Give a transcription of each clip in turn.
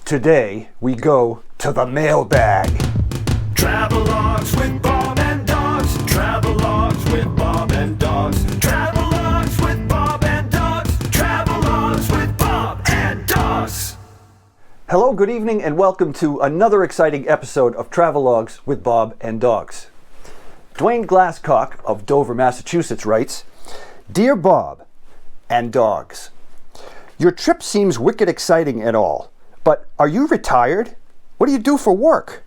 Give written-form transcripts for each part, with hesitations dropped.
Today, we go to the mailbag. Travelogues with Bob and Dogs. Travelogues with Bob and Dogs. Travelogues with Bob and Dogs. Travelogues with Bob and Dogs. Hello, good evening, and welcome to another exciting episode of Travelogues with Bob and Dogs. Dwayne Glasscock of Dover, Massachusetts writes, Dear Bob and Dogs, your trip seems wicked exciting and all, but are you retired? What do you do for work?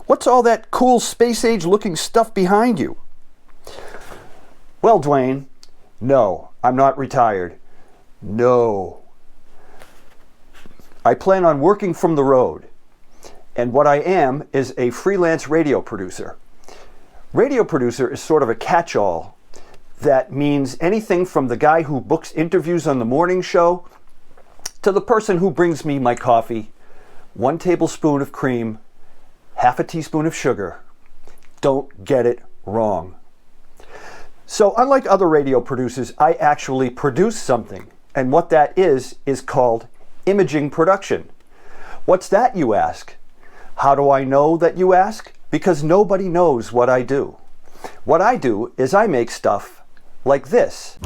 What's all that cool space-age looking stuff behind you? Well, Dwayne, no, I'm not retired. No. I plan on working from the road, and what I am is a freelance radio producer. Radio producer is sort of a catch-all that means anything from the guy who books interviews on the morning show to the person who brings me my coffee, 1 tablespoon of cream, half a teaspoon of sugar. Don't get it wrong. So unlike other radio producers, I actually produce something, and what that is called imaging production. What's that, you ask? How do I know that, you ask? Because nobody knows what I do. What I do is I make stuff like this.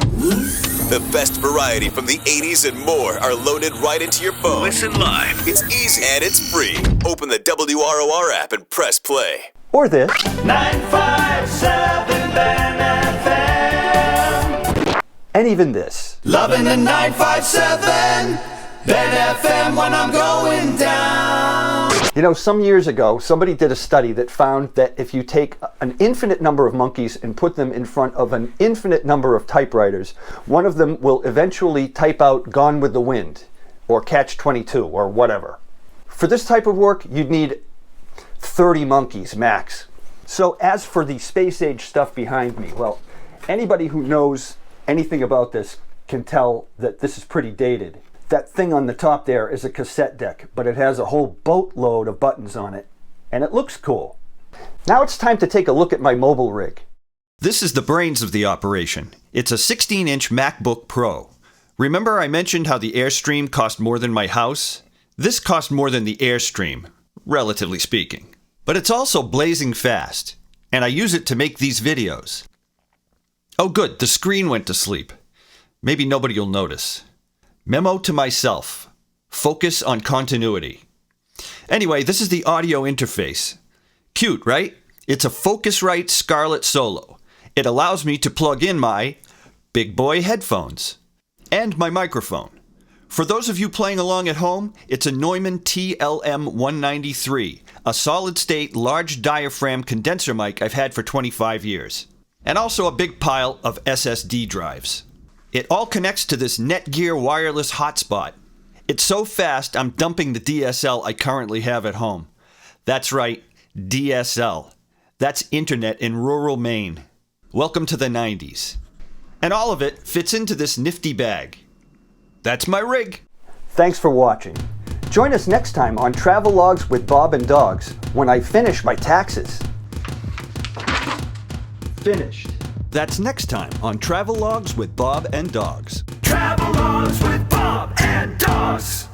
The best variety from the 80s and more are loaded right into your phone. Listen live. It's easy and it's free. Open the WROR app and press play. Or this. 957 Ben FM. And even this. Loving the 957 Ben FM when I'm going down. You know, some years ago, somebody did a study that found that if you take an infinite number of monkeys and put them in front of an infinite number of typewriters, one of them will eventually type out Gone with the Wind, or Catch-22, or whatever. For this type of work, you'd need 30 monkeys max. So as for the space-age stuff behind me, well, anybody who knows anything about this can tell that this is pretty dated. That thing on the top there is a cassette deck, but it has a whole boatload of buttons on it, and it looks cool. Now it's time to take a look at my mobile rig. This is the brains of the operation. It's a 16-inch MacBook Pro. Remember I mentioned how the Airstream cost more than my house? This cost more than the Airstream, relatively speaking. But it's also blazing fast, and I use it to make these videos. Oh good, the screen went to sleep. Maybe nobody will notice. Memo to myself. Focus on continuity. Anyway, this is the audio interface. Cute, right? It's a Focusrite Scarlett Solo. It allows me to plug in my big boy headphones and my microphone. For those of you playing along at home, it's a Neumann TLM-193, a solid-state large diaphragm condenser mic I've had for 25 years. And also a big pile of SSD drives. It all connects to this Netgear wireless hotspot. It's so fast, I'm dumping the DSL I currently have at home. That's right, DSL. That's internet in rural Maine. Welcome to the 90s. And all of it fits into this nifty bag. That's my rig. Thanks for watching. Join us next time on Travelogues with Bob and Dogs when I finish my taxes. Finished. That's next time on Travelogues with Bob and Dogs. Travelogues with Bob and Dogs.